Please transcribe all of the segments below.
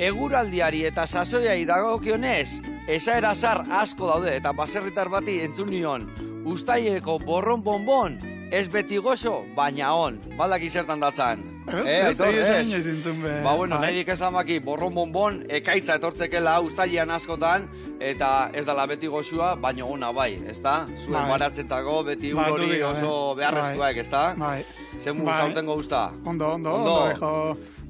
Eguraldiari eta sasoiai dagokionez, esaera zar asko daude eta baserritar bati entzun nion. Uztaileko borron bonbon, ez beti goxo, baina on. Baldak izertan datzan. Ez. Ba, bueno, nahi esan baki, borron bonbon, ekaitza etortzekela uztailean askotan, eta ez dala beti goxua, baina ona bai, ezta? Zuen baratzetako beti hori oso beharrezkoak, ezta? Bai. Zer zautengo usta? Ondo.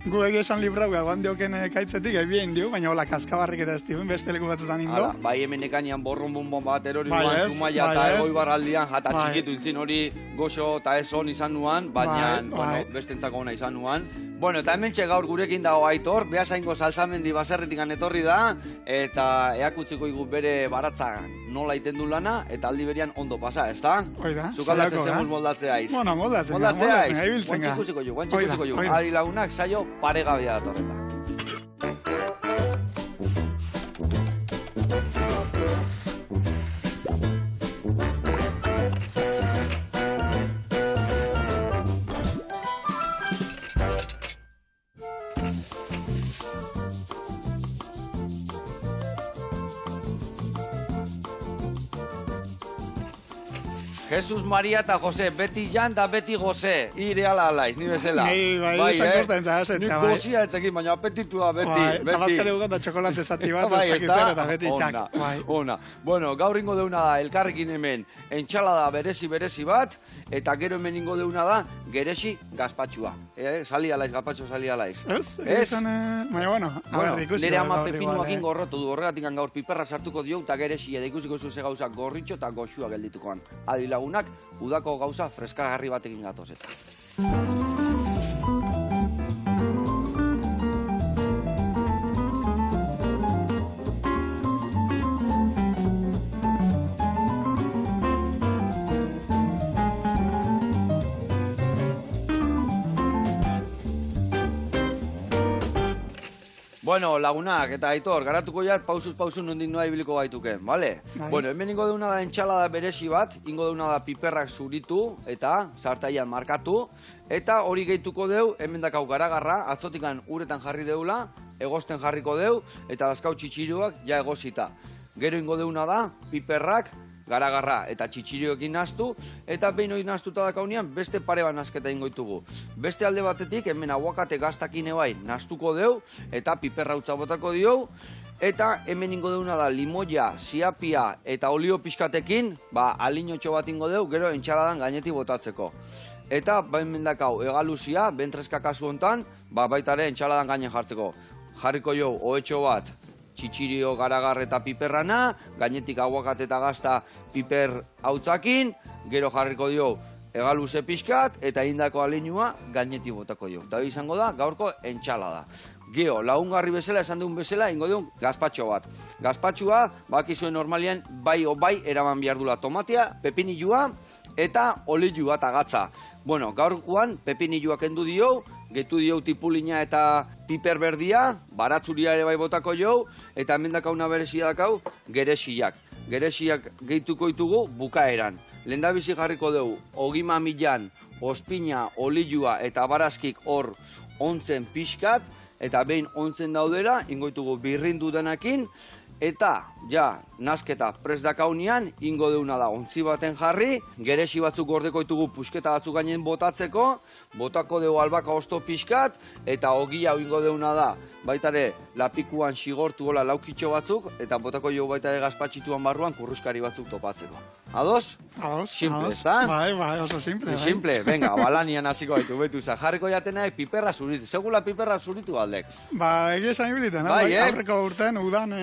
Gu esan librau gagoan dioken ekaitzetik, bien dio, baina hola kaskabarrik eta ez diuen beste leku batzutan indo. Bai, hemen ekainean borron bonbon bat erori nuan, Zumaia eta Egoi Barraldian, jata txikitu intzin hori goxo eta ez on izan nuan, baina bestentzako ona izan nuan. Bueno, eta hemen gaur gurekin dago Aitor, Beasaingo Salsamendi baserritik etorri da, eta eakutziko igu bere baratza nola iten du lana, eta aldi berian ondo pasa, ezta? Oida, zukaldatzen zemuz moldatzea aiz. Bueno, moldatzea aiz. Guantxikusiko ju. Adi lagunak saio paregabea datorreta. Jesus Maria eta Jose, beti Jan da beti Jose. Ire ala alaiz, ni bezala. Bai, esan kosten zahazetza, bai. Nik gozia etzekin, baina apetitua beti. Eta bazkare ugan da txokolate zati bat, ez dakizera eta beti txak. Ona. Bueno, gaur ingo deuna da, elkarrekin hemen, entxalada berezi bat, eta gero hemen ingo deuna da, geresi gazpatxua. Sali alaiz, gazpatxo sali alaiz. Ez? Baina, bueno, ikusi. Nire ama pepinuakin gorrotu du, horregatik gaur piperra sartuko dio, eta geresi eta ikusiko zuze gauza gorritxo eta goxua gelditukoan. Lagunak, udako gauza freskagarri batekin gatoz eta. Bueno, lagunak eta Aitor, garatuko jat, pausuz nondik noa ibiliko gaituken, bale? Bueno, hemen ingo deuna da entxalada berezi bat, ingo deuna da piperrak zuritu eta sartaian markatu, eta hori gehituko deu, hemen dakau garagarra, atzotikan uretan jarri deula, egosten jarriko deu, eta dazkau txitsiruak ja egosita. Gero ingo deuna da, piperrak, garagarra eta txitsirioekin naztu, eta behin hori naztuta dakaunean beste pare bat nazketa ingoitugu. Beste alde batetik, hemen aguakate gaztakin ebai naztuko deu, eta piperra utza botako diou, eta hemen ingo deuna da limoia, ziapia eta olio pixkatekin, alinotxo bat ingo deu, gero entxaladan gainetik botatzeko. Eta hemen dakau, egaluzia, bentreska kasu hontan, baitare entxaladan gainen jartzeko. Jarriko jo, ohetxo bat, txitsirio, garagar eta piperrana, gainetik aguakate eta gazta piper hautzakin, gero jarriko dio egaluze pixkat, eta indako alinua gainetik botako dio. Eta izango da, gaurko entxalada. Geo, lagungarri bezala, esan dugun bezala, ingo diun gazpatxo bat. Gazpatxoa, bakizuen normalian, bai eraman behar dula tomatea, pepinilua, eta olilua eta gatza. Bueno, gaurkoan pepinilua kendu dio, getu dio tipulina eta piper berdia, baratzuria ere bai botako jo, eta hemen dakauna berezia dakau, geresiak. Geresiak gehituko ditugu bukaeran. Lehendabizi jarriko dugu, ogima milan, ospina, olilua eta barazkik hor ontzen pixkat, eta behin ontzen daudera, ingoitugu birrindu denakin, eta, nazketa prest dakaunean, ingo deuna da, ontzi baten jarri, geresi batzuk gordeko ditugu pusketa batzuk gainen botatzeko, botako dugu albaka osto pixkat, eta ogia ingo deuna da, baitare lapikuan xigortu gola laukitxo batzuk, eta botako jo baitare gazpatxituan barruan kurruskari batzuk topatzeko. Ados? Ados. Simple, ez da? Bai, oso simple. Simple, venga, balanian hasiko gaitu, betu za. Jarriko jatenak piperra zuritu. Segula piperra zuritu aldek. Egia esan ibiliten, aurreko urten, udan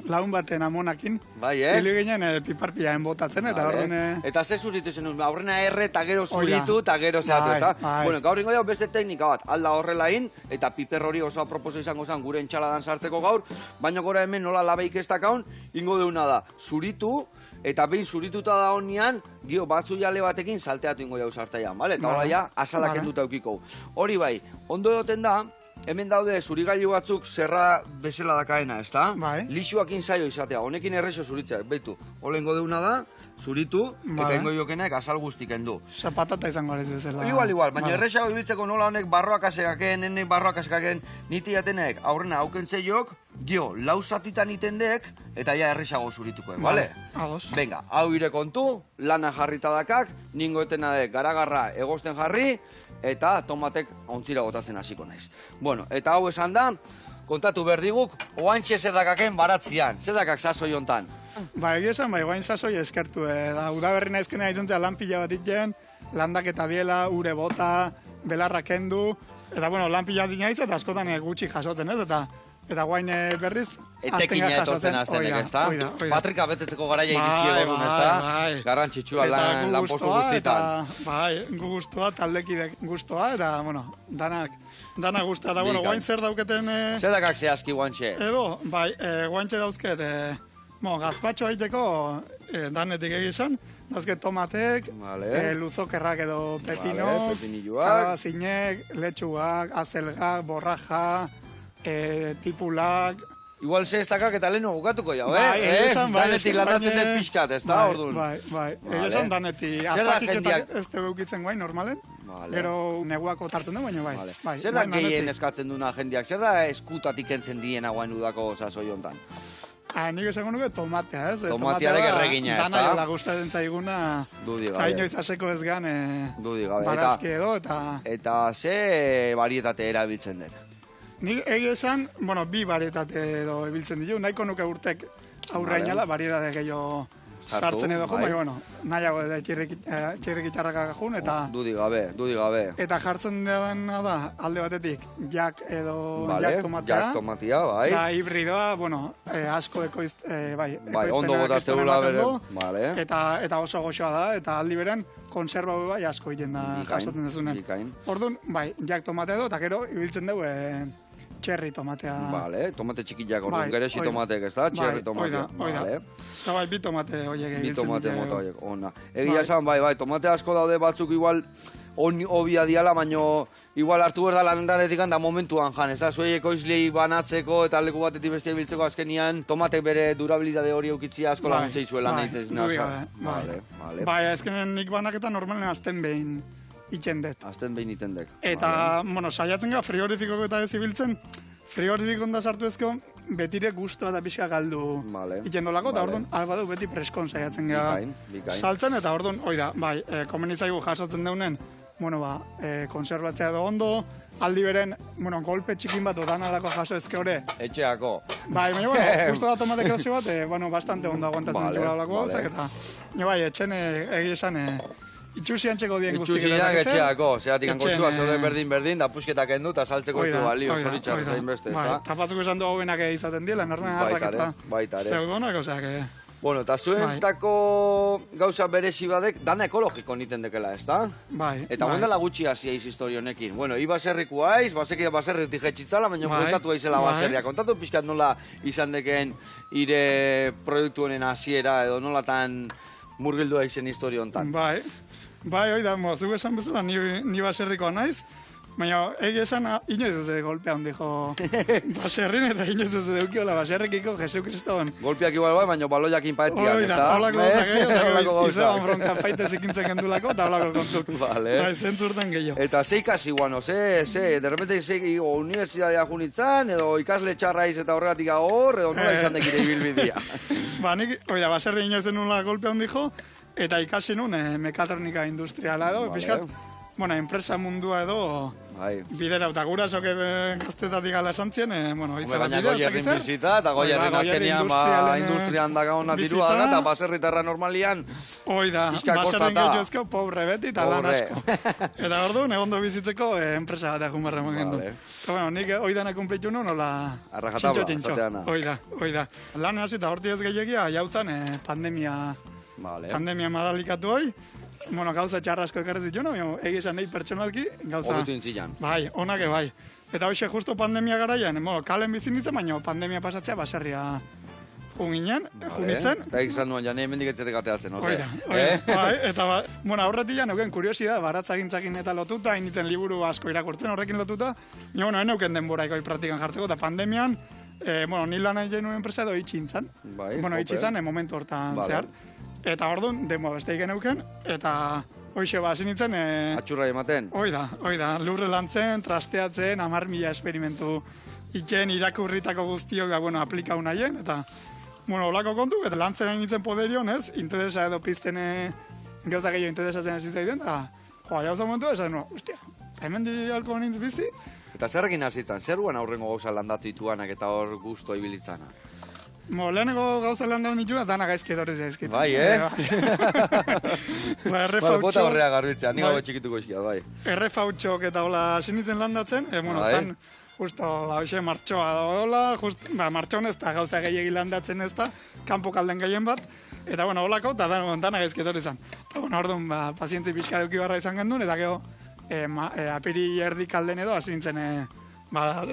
lagun baten amonakin. Hili ginen piparpiaen botatzen, eta horren... Eta ze zuritu zen, aurrena erre eta gero zuritu, eta gero zehatu, eta? Bueno, gaur ingo dago beste teknika bat, alda horrelain, eta piper hori oso aproposo izango zen gure entxaladan sartzeko gaur, baina gora hemen nola labeik ez dakaun, ingo deuna da, zuritu, eta behin zurituta da honian, gio batzu jale batekin salteatu ingo jau sartaian, bale? Eta hola ja, azalak enduta eukiko. Hori bai, ondo egoten da, hemen daude zurigailu batzuk zerra bezala dakaena, ezta? Bai. Lixuakin zaio izatea, honekin errexo zuritzea, beitu. Olengo deuna da, zuritu, eta ingo jokenek azal guztik endu. Patata izango ez ezela. Igual, baina errexago ibiltzeko nola honek barroak azekaken, nenek barroak azekaken, niti jatenek aurrena hauken zeiok, gio, lau zatitan itendek, eta ja errexago zurituko, bale? Ados. Venga, hau ire kontu, lana jarrita dakak, ningo etena dek garagarra egosten jarri, eta tomatek ontzira botatzen hasiko naiz. Bueno, eta hau esan da, kontatu berdiguk, oantxe zer dakaken baratzian, zer dakak sasoi hontan? Ba, egia esan, guain sasoi eskertu, da udaberri naizkena dituntea lan pila bat iten, landak eta biela, ure bota, belarra kendu, eta bueno, lan pila bat iten eta askotan gutxi jasotzen ez, eta guain berriz, etekina etortzen aztenek, ez da? Patrika betetzeko garaia iritsi egon, ez da? Garrantzitsua lan postu guztitan. Bai, gu guztua, taldekidek guztua, eta, bueno, dana guztua. Eta, bueno, guain zer dauketen... Zer dakak zehazki guantxe? Edo, bai, guantxe dauzket, gazpatxo haiteko danetik egizan, dauzket tomatek, luzokerrak edo pepinok, kalabazinek, letxugak, azelgak, borraja, tipulak... Igual zehaztakak eta lehenu bukatuko jau, Danetik landatzen dut pixkat, ez da, orduan? Bai, esan danetik, azakik eta ez tegu eukitzen guain, normalen, gero neguako tartzen du, baina bai. Zer da gehien eskatzen duna jendiak, zer da eskutatik entzen diena guain udako sasoi hontan? Nik esango nuke tomatea, ez? Tomatearek erregina, ez da? Dana jola gustatzen zaiguna, eta inoiz aseko ez gan, barazki edo, eta... Eta ze barietate erabiltzen dut? Nik egia esan, bi barietate edo ibiltzen ditu, nahiko nuke urtek aurrainala, barietate gehiago sartzen edo jun, baina, nahiago da txirrikitarraka jun, eta... Dudi gabe. Eta jartzen dena da, alde batetik, jak edo jak tomatea, bai. Da hibridoa, asko ondo botazte gula bere, eta oso goxoa da, eta aldi beren, konserba bai asko egiten da jasotzen dezunen. Orduan, jak tomatea edo, eta gero ibiltzen dugu txerri tomatea. Bale, tomate txikiak, orduan geresi tomateek, ez da? Txerri tomatea. Oida. Eta bi tomate horiek egiten. Bi tomate mota horiek, ona. Egia esan, tomate asko daude batzuk igual obia diala, baino igual hartu behar da landaretik da momentuan jan, ez da? Zuei ekoizlei banatzeko eta leku batetik bestia biltzeko azkenian, tomatek bere durabilitate hori eukitzia asko laguntzei zuela nahi. Bai, azkenen nik banaketa normalen azten behin itendet. Azten behin itendek. Eta, saiatzen gara frigorifikoko eta ez ibiltzen, frigorifikon da sartu ezko, betire guztua eta pixka galdu itendolako, eta orduan, albadu beti preskon saiatzen gara saltzen, eta orduan, komenizaigu jasotzen deunen, konservatzea edo ondo, aldi beren, golpe txikin bat odanarako jaso ezke hori. Etxeako. Baina, justo da tomate krozi bat, bastante ondo aguantatzen dut lako gauzak, eta, etxen egizan, itxusian txeko dien guztik. Itxusian etxeako, zeatik ankostua zeuden berdin, da pusketak endu, eta saltzeko ez du balio, zoritxarra zain beste, ez da? Tapatzeko esan du hauenak izaten dila, normen harrak eta zeudonak, oseak. Bueno, eta zuentako gauza berezi badek, dana ekologiko niten dekela, ez da? Bai. Eta gondela gutxi hasi eiz historio honekin. Bueno, ibaserriko aiz, basekia baserretik jetxitzala, baina kontatu aizela baserria. Kontatu pixkat nola izan deken ire produktu honen hasiera edo nolatan murgildu aizen historio hontan. Bai, oida, zuk esan bezala, ni baserrikoa naiz, baina egia esan inoiz ez golpea ondiko baserrin, eta inoiz ez deukiola baserrikiko Jesu Kriston. Golpeak igual bai, baina baloiakin paetiak, ez da? Olako gauzak gehiago, izaban bronkan faitez ikintzen gendulako, eta olako kontuk. Vale. Zentzurtan gehiago. Eta ze ikasi guano, de repente universidadea junitzen, edo ikasle txarraiz eta horregatik hor, edo nola izan dekire ibilbidea. Nik, oida, baserri inoiz denula golpea ondiko, eta ikasi nun mekatronika industriala edo, pixkat, enpresa mundua edo bidera, eta gura soke gaztetatik gala esantzien, baina goierrin bizita, eta goierrin azkenian industrian daga hona dirua daga, eta baserritarra normalian oida, baserrin gehiozko pobre beti eta lan asko. Eta ordu, negondo bizitzeko enpresa bat egun barra mogen du. Eta nik oidana kumplitu nun, hola txintxo. Oida. Lan hasi eta horti ez gehiagia, jauzan pandemia madalikatu hoi, gauza txarra asko ekarrez ditu, egizan nahi pertsonalki, gauza... Ogitu intzilan. Bai, onake bai. Eta hoxe justo pandemia garaian, kalen bizin ditzen, baina pandemia pasatzea baserria Unginen, jumitzen. Eta egizan nuen, jane hemendik etzetek ateatzen, oze? Eta, bueno, aurretik neuken kuriosidad, baratzagintzakin eta lotuta, initzen liburu asko irakurtzen horrekin lotuta, bueno, neuken denboraiko praktikan jartzeko, eta pandemian, bueno, ni lan egin nuen enpresa edo itxintzan. Bueno, itxintzan, momentu hortan zehar. Eta orduan, denboa beste egin neuken, eta hoxe, hasi nintzen... Atxurra ematen? Oida, lurre lantzen, trasteatzen, 10.000 esperimentu iken irakurritako guztiok, bueno, aplikau nahien, eta... Bueno, olako kontu, eta lantzen egin nintzen poderion, ez? Interesa edo pizten gauza gehiago interesatzen ez zaiten, eta jauza momentu, esan, hostia, hemen di halko nintz bizi. Eta zerrekin hazitzen, zer guan aurrengo gauza landatu dituanak eta hor guztu ibilitzana? Leheneko gauza landatu nituen, dana gaizki edorez zaizkit. Bai, bota horrea garbitzea, nik hau txikituko iskia, bai. Errefautxok eta hola sinitzen landatzen, bueno, zan... Justo, hoxe, martxoa dola, martxoan ez da gauza gehiagin landatzen ez da, kanpo kalden gehien bat, eta, bueno, holako, eta dana gaizketor izan. Eta, bueno, orduan, pazientzi pixka duki barra izan gendun, eta gero, apiri erdi kalden edo, hasi nintzen,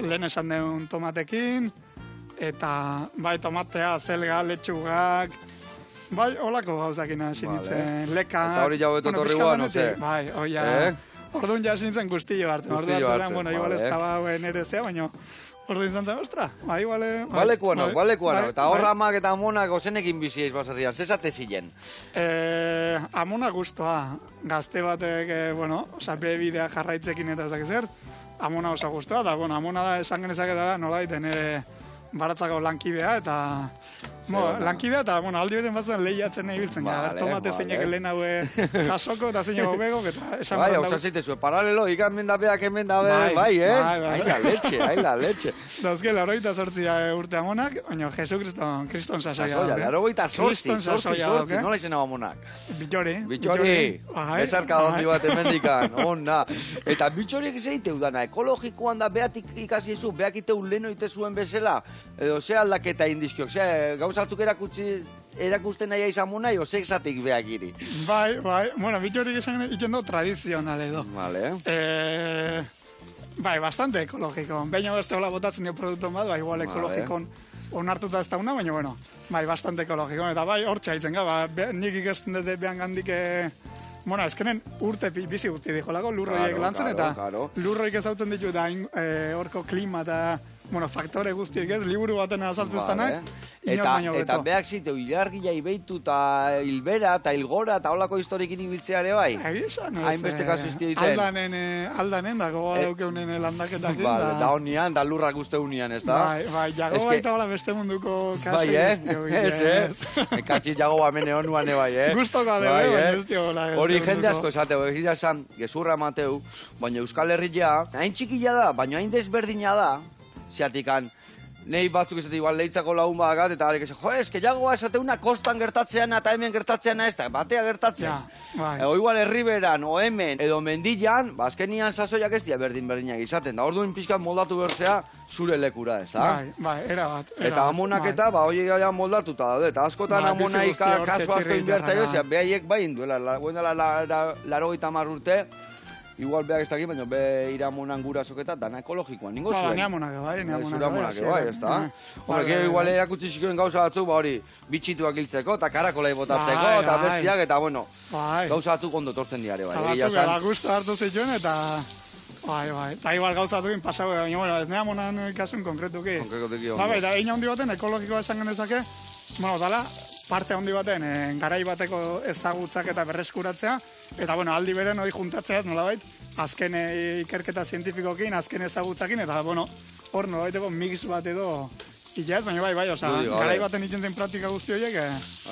lehen esan deun tomatekin, eta, bai, tomatea, zelga, letxugak, bai, holako gauzakin hasi nintzen, leka... Eta hori jau beto torri guan, oze? Bai, oia... Orduan ja nintzen guztillo hartzen. Orduan hartzen, bueno, igual ez taba nere zea, baina orduan nintzen zen, ostra, igual... Balekuano. Eta horra amak eta amonak ozenekin biziaiz basarrian, zezate zilen? Amona guztua, gazte batek, bueno, sape bidea jarraitzekin eta ezak zer, amona oso guztua, da, bueno, amona da esan genezaketara nola daiten baratzako lankidea, eta... lankidea eta, bueno, aldi beren batzen lehiatzen nahi biltzen, tomate zeinak lehen haue jasoko eta zeinak obegok, eta esan... Bai, hau zazeitezue, paralelo, ikan mendapeak hemen dabe, bai, Aila letxe. Dauzke, 88 urte amonak, baina Jesu Kriston sasoia. 88, nola izan hau amonak? Bitxori. Bezarka dondi bat hemendikan, onna. Eta bitxoriek zeiteu dana, ekologikoan da behatik ikasi ezu, behak iteu leno ite zuen bezala, edo ze aldaketa indizkiok, ze gauzatzuk erakusten nahi izan munai, o sexatik behak iri. Bai, bueno, bitxorik izan ikendo tradizional edo. Vale. Bai, bastante ekologiko. Baina beste hola botatzen dio produktu bat, bai, igual ekologikon onartuta ez dauna, baina, bueno, bai, bastante ekologiko. Eta bai, hor txaitzen, nik ikesten dut behan gandik, bueno, ezkenen urte bizi guzti dikolako, lurroiek lantzen, eta lurroik ezautzen ditu da horko klima eta... Bueno, faktore guztiek ez, liburu baten azaltzeztanak, Eta behak ziteu, ilargia ibeitu eta hilbera eta hilgora eta holako historikin ibiltzeare bai? Egizan, ez. Hainbeste kasu izti diten. Aldanen, dago daukeunen landaketak. Da honian, da lurrak uste unian, ez da? Bai, jago baita hola beste munduko kasu iztio. Ez, katxit jago bamene honuan, bai, Guztoko adeu, baina ez dio hola. Hori jende asko esateu, egitea esan, gezurra emateu, baina Euskal Herria, hain txikila da, baina hain desberdina da, zeatikan, nei batzuk esate igual leitzako lagun badakat, eta garek jo, eske jagoa esateuna kostan gertatzean eta hemen gertatzean ez da, batea gertatzen. O igual herriberan, o hemen, edo mendilan, azkenian sasoiak ez dira berdin-berdinak izaten, da orduan pixkat moldatu berzea zure lekura, ez da? Bai, erabat. Eta amonak eta, hori gara moldatuta daude, eta askotan amonaik kasu asko inbertzaio, behaiek bai induela, guen dela 80 urte, igual beak ez dakit, baina be iramonan gurasoketa dana ekologikoan, ningo zuen. Neamonak bai, ez da? Horrek igual erakutsi zikoen gauza batzuk, hori, bitxituak hiltzeko, eta karakolai botatzeko, eta bestiak, eta bueno, gauza batzuk ondo tortzen diare, bai. Eta batzuk gustu hartu zituen, eta... Bai, eta igual gauza batzukin pasau, baina, bueno, ez neamonan kasun konkretuki. Bai, eta egin handi baten ekologikoa esan genezake, bueno, dala, parte handi baten, garai bateko ezagutzak eta berreskuratzea, eta bueno, aldi beren hori juntatzeaz, nolabait, azken ikerketa zientifikokin, azken ezagutzakin, eta bueno, hor nolabaiteko mix bat edo iaz, baina bai, oza, garai baten itzen praktika guzti horiek,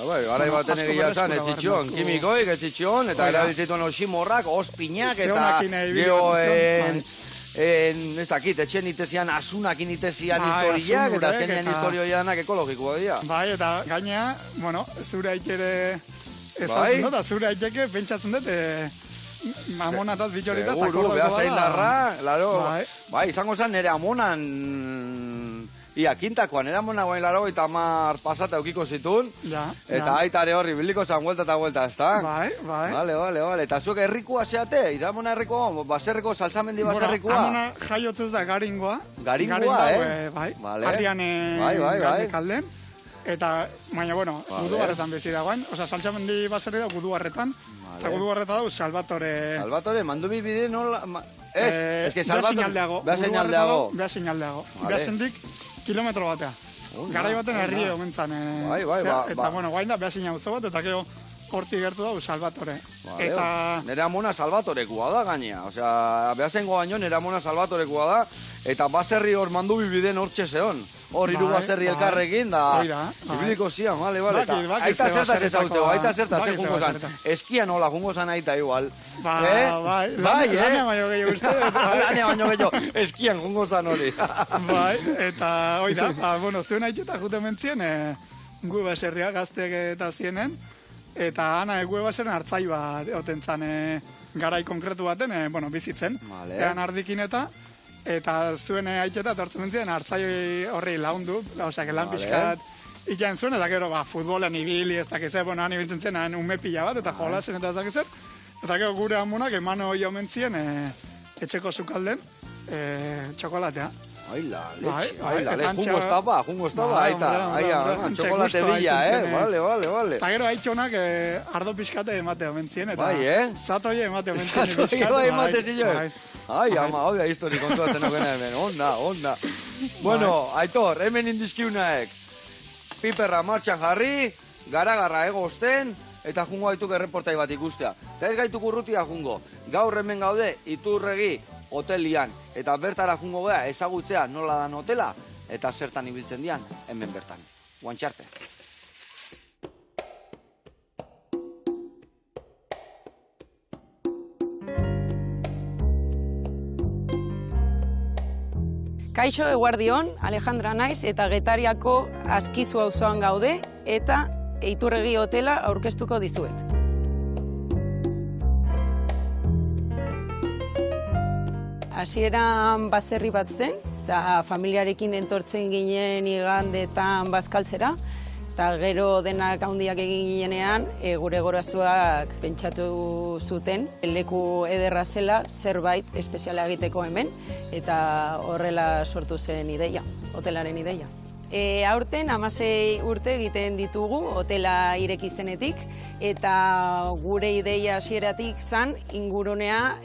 bai, garai baten egia zan, ez zitxon, kimikoik, ez zitxon, eta erabiltzituen osimorrak, ospinak, eta geoen... Ez dakit, etxen itezian asunakin itezian historiak, eta azkenian historioianak ekologikoa dira. Bai, eta gainea, bueno, zure aitere ezatzen dut, zure aiteke pentsatzen dut, amonataz bitxoritaz akordoko bada. Beha zain bai, izango zen nire amonan... Ia, kintakoan, eramonak guain 80 pasata eukiko zitun, eta aitare horri biliko zan vuelta eta vuelta, ez da? Bai. Vale. Eta zuek errikua zeate, iramona errikoa, baserriko, salsamendi baserrikoa? Amona jaiotzez da garingoa. Garingoa, Bai. Arian kalden. Eta, baina, bueno, Gudugarretan bezi dagoen. Osa, Saltxamendi baserri da Gudugarretan. Eta Gudugarreta dago Salvatore... Salvatore, mandubi bide nola... Ez que Salvatore... Beha seinaldeago. Beha seinaldeago. Beha sendik kilometro batea. Garai baten herri omentzan. Eta, bueno, guain da beha seinauzo bat, eta gero horti gertu dago Salvatore. Nere amona Salvatorekua da gainea. Osea, beha zengo baino nere amona Salvatorekua da. Eta baserri hor mandubi biden hor txeseon. Hor hiru baserri elkarrekin da... Ibiliko zian, bale. Aita zertaz ezautzeko, aita zertaz jungo zan. Eskia nola jungo zan aita igual. Bai, lanea baino gehiago uste. Lanea baino gehiago, eskian jungo zan hori. Bai, eta oida, bueno, zuen aiteta jute mentzien, gu baserria gaztek eta zienen, eta ana gu baserren hartzai bat oten zan garai konkretu baten, bueno, bizitzen. Ean ardikin eta zuen aiteta tortzen mentzien hartzai horri laundu, osea, lan pixkat ikain zuen, eta gero, futbolan ibili, ez dakizer, bueno, han ibiltzen zen, ume pila bat, eta jolasen eta ez dakizer, eta gero gure amunak emano jo mentzien etxeko sukalden txokolatea. Aila, jungo estaba, aita, txokolate bila, vale. Eta gero aitxonak ardo pixkate emate omentzien, eta zatoi emate omentzien. Zatoi emate zilloen. Ai, ama, hau da histori kontuatzen okena hemen, onda. Bueno, Aitor, hemen indizkiunaek, piperra martxan jarri, gara egozten, eta jungo gaituk erreportai bat ikustea. Eta ez gaituk urrutia jungo, gaur hemen gaude Iturregi hotelian, eta bertara jungo gea ezagutzea nola dan hotela, eta zertan ibiltzen dian hemen bertan. Guantxarte. Kaixo, eguardion, Alejandra naiz eta Getariako Azkizu auzoan gaude eta Iturregi hotela aurkeztuko dizuet. Hasieran baserri bat zen, eta familiarekin entortzen ginen igandetan bazkaltzera, eta gero denak handiak egin ginenean, gure gorazuak pentsatu zuten, leku ederra zela zerbait espeziala egiteko hemen, eta horrela sortu zen ideia, hotelaren ideia. Aurten 16 urte egiten ditugu hotela ireki zenetik, eta gure ideia hasieratik zan ingurunea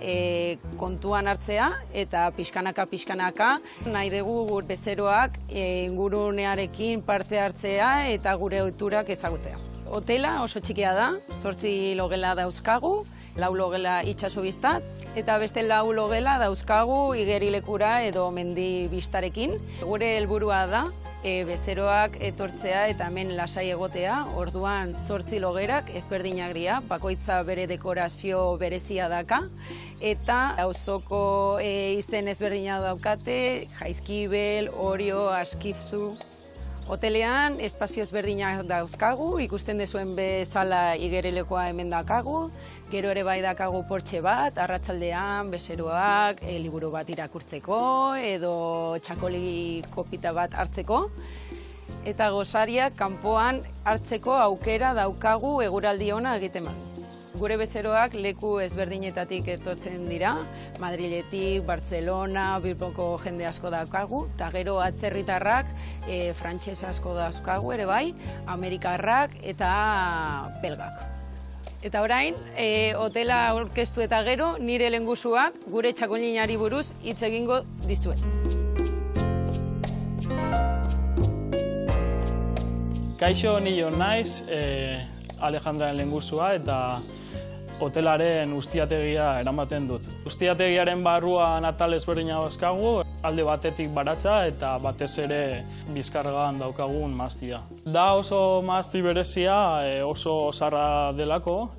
kontuan hartzea eta pixkanaka nahi dugu gure bezeroak ingurunearekin parte hartzea eta gure ohiturak ezagutzea. Hotela oso txikia da, 8 logela dauzkagu, 4 logela itsaso biztat, eta beste 4 logela dauzkagu igerilekura edo mendi bistarekin. Gure helburua da bezeroak etortzea eta hemen lasai egotea, orduan 8 logerak ezberdinak dira, bakoitza bere dekorazio berezia daka, eta auzoko izen ezberdina daukate, Jaizkibel, Orio, Askitzu. Hotelean espazio ezberdinak dauzkagu, ikusten dezuen bezala igerilekua hemen dakagu, gero ere bai dakagu portxe bat, arratsaldean bezeroak liburu bat irakurtzeko edo txakoli kopita bat hartzeko. Eta gozariak kanpoan hartzeko aukera daukagu eguraldi ona egiten badu. Gure bezeroak leku ezberdinetatik etortzen dira, Madriletik, Bartzelona, Bilboko jende asko daukagu, eta gero atzerritarrak frantses asko daukagu ere bai, Amerikarrak eta belgak. Eta orain, hotela aurkeztu eta gero, nire lehengusuak gure txakolinari buruz hitz egingo dizuet. Kaixo, nio naiz, Alejandraren lehengusua eta hotelaren ustiategia eramaten dut. Ustiategiaren barruan atal ezberdina dauzkagu, alde batetik baratza eta batez ere Bizkargan daukagun maztia. Da oso mazti berezia, oso zarra delako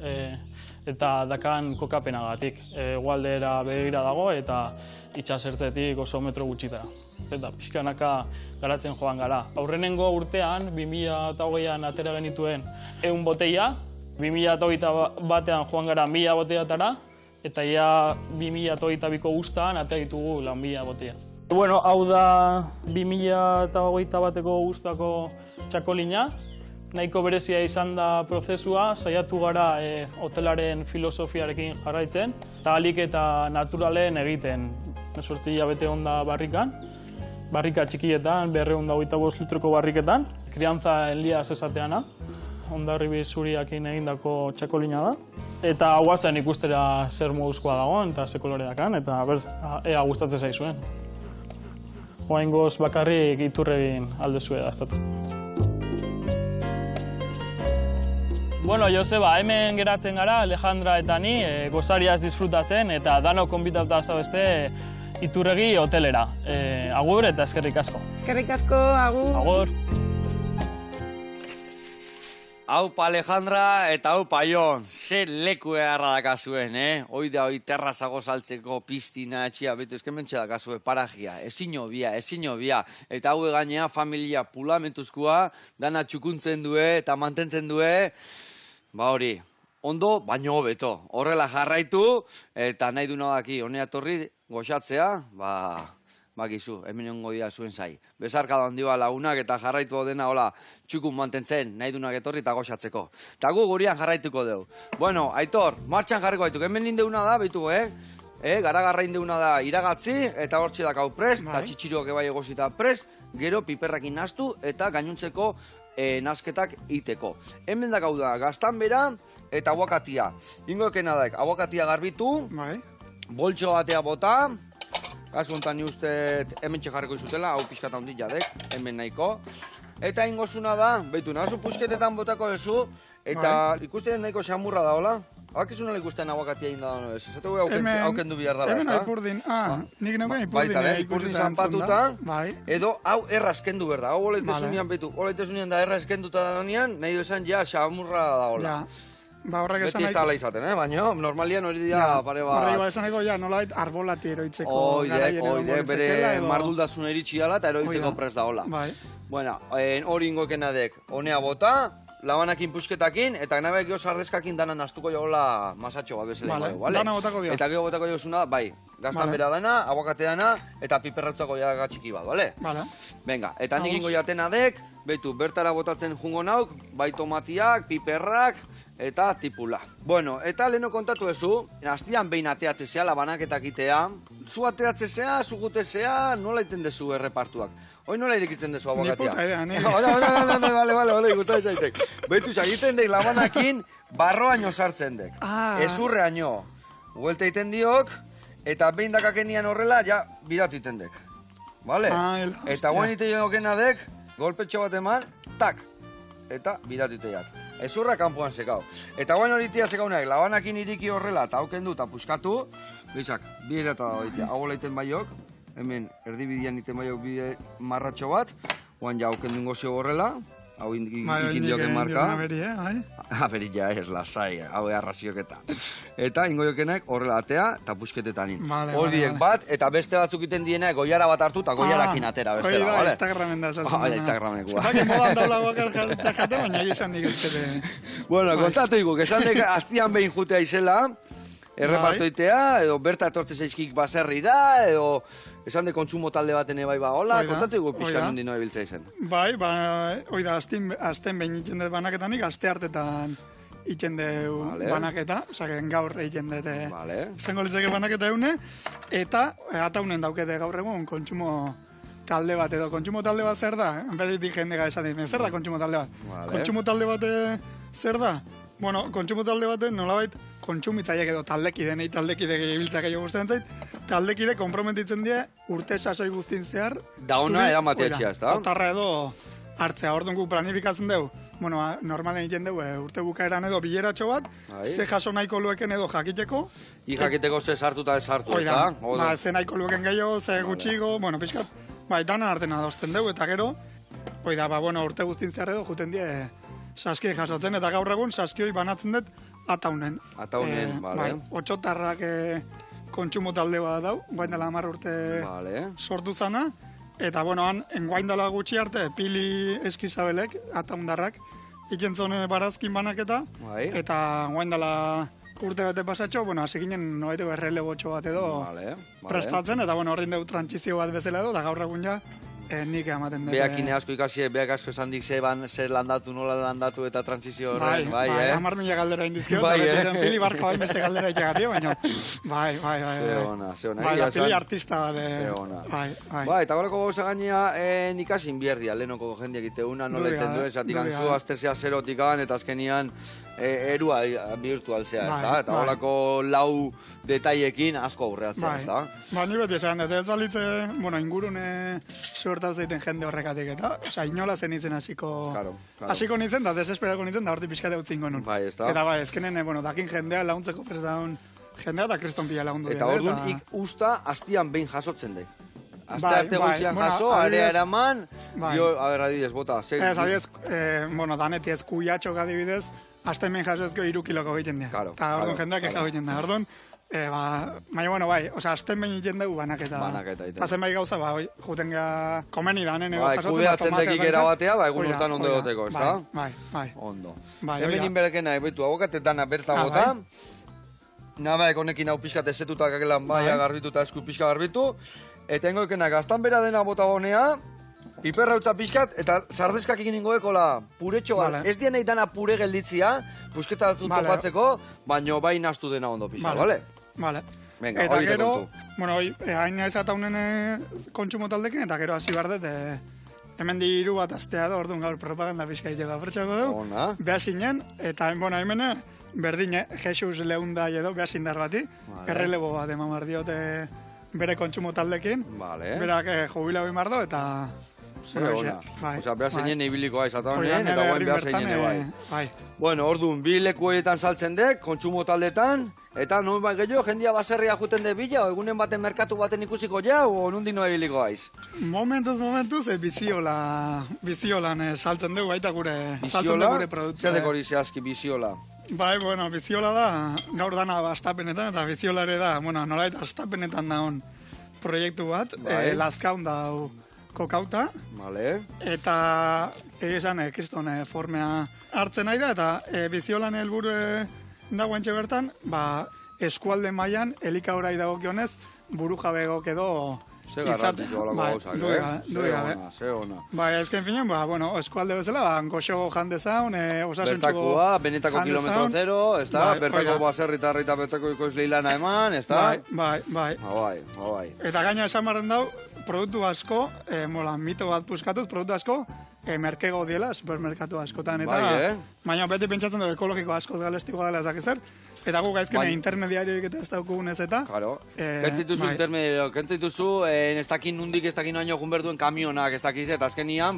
eta dakan kokapenagatik. Hegoaldera begira dago eta itsasertzetik oso metro gutxitara. Eta pixkanaka garatzen joan gara. Aurrenengo urtean, 2020an atera genituen 100 boteia, 2021an joan gara 1000 boteiatara, eta ja 2022ko guztan atera ditugu 1000 boteia. Bueno, hau da 2021ko guztako txakolina. Nahiko berezia izan da prozesua, saiatu gara hotelaren filosofiarekin jarraitzen, eta ahalik eta naturalen egiten. 8 hilabete onda barrikan. barrika txikietan, 225 litroko barriketan. Kriantza Elias esateana, Hondarribi zuriakin egindako txakolina da. Eta guazen ikustera zer moduzkoa dagoen eta ze kolore dakan, eta ea gustatzen zaizuen. Oraingoz bakarrik iturregin aldezue daztatu. Bueno, Joseba, hemen geratzen gara, Alejandra eta ni, gozariaz disfrutatzen, eta danok konbitatuta zabeste Iturregi hotelera. Agur eta eskerrik asko. Eskerrik asko, agur. Agur. Aupa Alejandra eta aupa Jon, ze leku egarra dakazuen, Hoi terrazago saltzeko piztina etxia, betu eskementxe dakazue, parajia, ezin obia. Eta hau gainea familia pulamentuzkoa, dana txukuntzen due eta mantentzen due, ba hori, ondo, baino hobeto. Horrela jarraitu, eta nahi du daki, honea torri, goxatzea, bakizu, hemen ongo dira zuen zai. Bezarka da ondiba lagunak eta jarraitu dena, hola, txukun mantentzen, nahi dunak etorri eta goxatzeko. Eta gu gurian jarraituko dugu. Bueno, Aitor, martxan jarriko gaituk, hemen nindeuna da, beituko, garagarra indeuna da iragatzi, eta hortxe dakau prest, eta txitxiroak ebai egosita prest, gero piperrakin naztu, eta gainuntzeko nazketak iteko. Hemen dakau da, gaztanbera eta aguakatia. Ingoekena daik, aguakatia garbitu, boltxo batea bota, kasu honetan ni uste hemen txejarriko izutela, hau pixkata hondik jadek, hemen nahiko. Eta ingozuna da, behitu, nahazu pusketetan botako ezu, eta ikusten nahiko xamurra da, hola? Hakizuna ikusten aguakatia inda da, ez? Zatu haukendu bihar dara, ez da? Hemen aipurdin, nik neuken ipurdin. Baita, ipurdin zanpatuta, edo hau errazkendu berda. Hau oleitezunean behitu, oleitezunean da errazkenduta da danean, nahi esan ja xamurra da, hola. Beti ez da ala izaten, baina normalian hori dira pare bat... Horrela esan ego, nolabait arbolati eroitzeko... Oide, bere marduldasuna iritsi ala eta eroitzeko prest da, hola. Bueno, hori ingoekena dek, honea bota, labanakin pusketakin, eta nabeak jo sardezkakin dana naztuko jola masatxo bat bezala ingo, bale? Dana botako dio. Eta gero botako jozuna, bai, gaztan bera dana, aguakate dana, eta piperrautzako jaga txiki bat, bale? Bale. Venga, eta nik ingo jatena dek, behitu, bertara botatzen jungo nauk, bai tomatiak, piperrak, eta tipula. Bueno, eta leheno kontatu ezu, hastian behin ateatzezea, labanaketak itea, zu ateatzezea, zu gutezea, nola iten dezu errepartuak? Hoi nola irikitzen dezu aguakatia? Ni puta idea, ni. Bale, guztai zaitek. Behitu, egiten dek labanakin, barroaino sartzen dek. Ezurreaino. Huelta iten diok, eta behin dakakenian horrela, ja, biratu iten dek. Bale? Eta guen ite jokena dek, golpetxo bat eman, tak, eta biratu ite jat. Ezurra kanpoan sekau. Eta guen horitia sekaunak, labanakin iriki horrela, eta hauken du, eta puskatu, bizak, bi erata da horitia, hau leiten baiok, hemen erdibidian iten baiok bide marratxo bat, oan ja hauken dungo zio horrela, hau ikindioken marka. Aberi ja ez lasai, hau arraziok eta. Eta ingo jokenek horrela atea eta pusketetan in. Horiek bat, eta beste batzuk iten dienek goiara bat hartu eta goiarakin atera bestela, bale? Instagramen da zatzen. Instagramekua. Zaki modan daula guakaz jate, baina izan nik ezkete. Bueno, kontatu iku, esan dek hastian behin jutea izela, errepartoitea, edo berta etortze zeizkik baserrira, edo esan de kontsumo talde baten ebai ba, hola, kontatu iku pixka nondi noa biltza izen. Bai, oida, azten behin iten dut banaketanik, azte hartetan iten dut banaketa, osaken gaur iten dut zengo litzeke banaketa eune, eta ataunen daukete gaur egun kontsumo talde bat, edo kontsumo talde bat zer da? Enpedetik jendega esan ditzen, zer da kontsumo talde bat? Kontsumo talde bat zer da? Bueno, kontsumo talde baten nolabait kontsumitzaiek edo taldekide, nahi taldekide gehiabiltzak egin guztien zait, taldekide komprometitzen die urte sasoi guztin zehar. Da ona eramateatxea, ez da? Otarra edo hartzea, orduan gu planifikatzen dugu. Bueno, normalen egiten dugu, urte bukaeran edo bileratxo bat, ze jaso nahiko lueken edo jakiteko. Jakiteko ze sartu eta ez sartu, ez da? Ze nahiko lueken gehiago, ze gutxigo, bueno, pixkat, dana artena adosten dugu, eta gero, urte guztin zehar edo juten die saskioi jasotzen, eta gaur egun saskioi banatzen dut ataunen. Ataunen, bale. Otxotarrak kontsumo talde bat dau, guain dela 10 urte sortu zana, eta han, enguain dela gutxi arte, Pili Eskizabelek, ataundarrak, ikentzone barazkin banaketa, eta guain dela urte bete pasatxo, hasi ginen nobaiteko errelebotxo bat edo prestatzen, eta horrein dugu trantzizio bat bezala edo, eta gaur egun ja, nik ematen dut. Beakine asko ikasi, beak asko esan dik zer landatu, nola landatu eta transizio horren, bai, Amar mila galdera indizkio, eta pili barko hain beste galdera itxagatik, baina, bai. Ze ona. Bai, da pili artista bat. Ze ona. Bai, eta goreko gauza gainea, nikasin bierdia, lehenoko jendeak iteuna, nola iten duen, zatik antzu, aztezea zerotikan, eta azkenian, erua virtualzea, ez da? Eta horako lau detaiekin asko aurreatzea, ez da? Ba, ni beti esan, eta ez balitze, ingurune suertau zeiten jende horrekatik, eta, inola zen izen hasiko nintzen, da desesperako nintzen, da horti pixkate utzin gonun. Bai, ez da? Eta bai, ezkenen, dakin jendea laguntzeko prest daun jendea, eta kriston pila lagundu dira. Eta orduan, ik usta hastian behin jasotzen dek. Azte arte goizian jaso, area eraman, adibidez, bota. Ez, adibidez, daneti ez kuiatxok adibidez, azte behin jaso ezko 3 kiloko egiten dira. Eta orduan jendeak eka egiten da. Orduan, baina, azten behin egiten dugu banaketa. Hazen bai gauza, juten geha komeni danen ego jasotzen. Kudeatzen dekik erabatea, egun urtan ondo egoteko, ez da? Bai. Ondo. Hemen inberekena, betu, abokatet dana berta bota. Nabaek honekin hau pixkat ezetutak agelan bai garbitu eta esku pixka garbitu. Eta engoikena gaztan bera dena bota honea, piperra utza pixkat, eta sardeskak egin ingoekola puretxo bat. Ez dien nahi dana pure gelditzia, pusketa topatzeko, baino bai nastu dena ondo pixka, bale? Bale. Venga, eta gero, hain ez ataunen kontsumo taldekin, eta gero hasi bardet, hemen diru bat astea da, orduan gaur propaganda pixka itxeko apertxako dugu. Beha zinen, eta hemen berdine, Jesus Leundai edo, beha zindar bati, errelebo bat emamar diote bere kontsumo taldekin, berak jubilau imardo, eta... Osea, behar zeinen ibilikoa izatan honen, eta guen behar zeinen bai. Bueno, orduan, bi lekuetan saltzen dek, kontsumo taldetan, eta non bai gehiago, jendia baserria juten de bila, o egunen baten merkatu baten ikusiko ja, o nondik noa ibiliko aiz? Momentuz, biziolan saltzen dugu, baita gure saltzen dugu gure produktu. Zer dekori zehazki biziola? Bai, biziola da, gaur dana astapenetan, eta biziola ere da, nola eta astapenetan daun proiektu bat, Lazkaun da kokauta, eta egizan kriston formea hartzen nahi da, eta biziolan helburu dagoen bertan, eskualde mailan elikaorai dagokionez buru jabegok edo Ze garrantziko alako gauzak, Ze ona. Bai, ezken finen, eskualde bezala, goxo jandezaun, osasuntxuko... Bertakoa, benetako kilometro zero, ez da? Bertako baserritarri eta bertako ikoizlei lana eman, ez da? Bai. Eta gaina esan barren dau, produktu asko, mito bat puskatuz, produktu asko, merkego diela, supermerkatu askotan, eta... Baina beti pentsatzen dugu ekologiko asko galestikoa dela ezakizer, eta gu gaizken intermediarioik eta ez daukugunez eta... Claro, kentzituzu intermediario, kentzituzu, ez dakin nundik, ez dakin oaino egun berduen kamionak, ez dakiz, eta azkenian,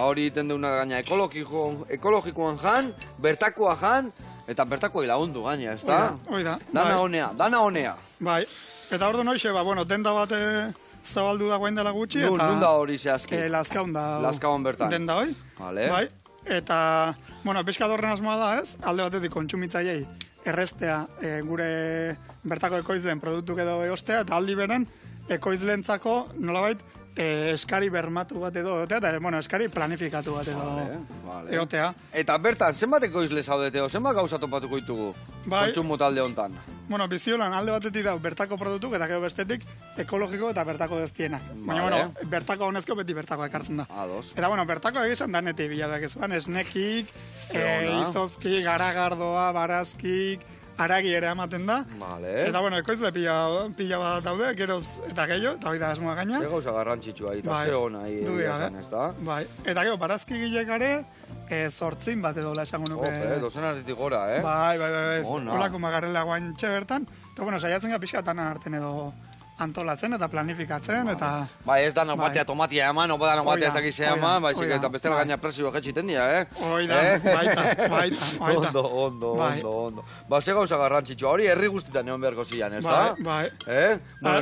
hori iten deuna gaina ekologikoan jan, bertakoa jan, eta bertakoa lagundu gaina, ez da? Dana honea. Bai, eta ordu noixe, denda bat zabaldu dagoen dela gutxi, eta... Nun da hori zehazki? Lazkaun bertan. Denda hoi, bai. Eta, pixkat horren asmoa da ez, alde batetik kontsumitzaileei erreztea gure bertako ekoizleen produktuk edo eostea, eta aldi beren ekoizleentzako nolabait eskari bermatu bat edo egotea, eta eskari planifikatu bat edo egotea. Eta bertan, zenbat ekoizle zaudeteo, zenbat gauza topatuko ditugu kontsumo talde hontan? Biziolan alde batetik da bertako produktuk, eta gero bestetik ekologiko eta bertako deztienak. Baina, bertako honezko beti bertako ekartzen da. Eta, bertako egizan daneti biladak ezuan, esnekik, izozkik, garagardoa, barazkik, aragi ere ematen da. Eta, ekoizle pila bat daude, geroz eta gehiago, eta hori da asmoa gaina. Ze gauza garrantzitsua, eta ze hona esan, ez da? Eta gero, barazki gilekare, 8 bat edo esango nuke. Dozen arretik gora, Bai, holako magarrela guantxe bertan. Eta, saiatzen gara pixka tanan hartzen edo antolatzen eta planifikatzen, eta... Bai, ez da batea tomatia eman, opa da batea ez dakizea eman, baizik eta bestela gaina presio jetxiten dira, baita. Ondo. Ze gauza garrantzitsua, hori herri guztietan egon beharko zian, ez da? Bai.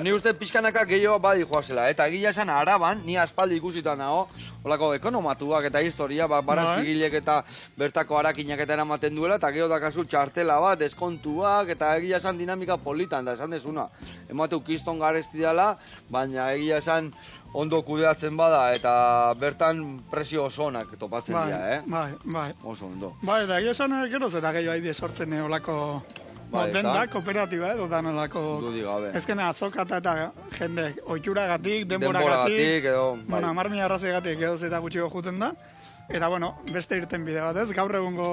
Ni uste pixkanaka gehiago badi joazela, eta egia esan Araban, ni aspaldi ikusitan nago, holako ekonomatuak eta historia, barazkigilek eta bertako arakinak eta eramaten duela, eta gehiago dakazu txartela bat, deskontuak, eta egia esan dinamika politan, da esan desuna. Emateu kiston garesti dela, baina egia esan ondo kudeatzen bada, eta bertan presio oso onak topatzen dira, Bai. Oso ondo. Bai, eta egia esan geroz eta gehiago haide sortzen olako Denda kooperatiba edo danolako. Dudik gabe. Ezkena azokata eta jende oituragatik, denboragatik, edo... Bueno, 10.000 arrazoigatik edo zeta gutxiko juten da. Eta, bueno, beste irten bide bat, ez? Gaur egungo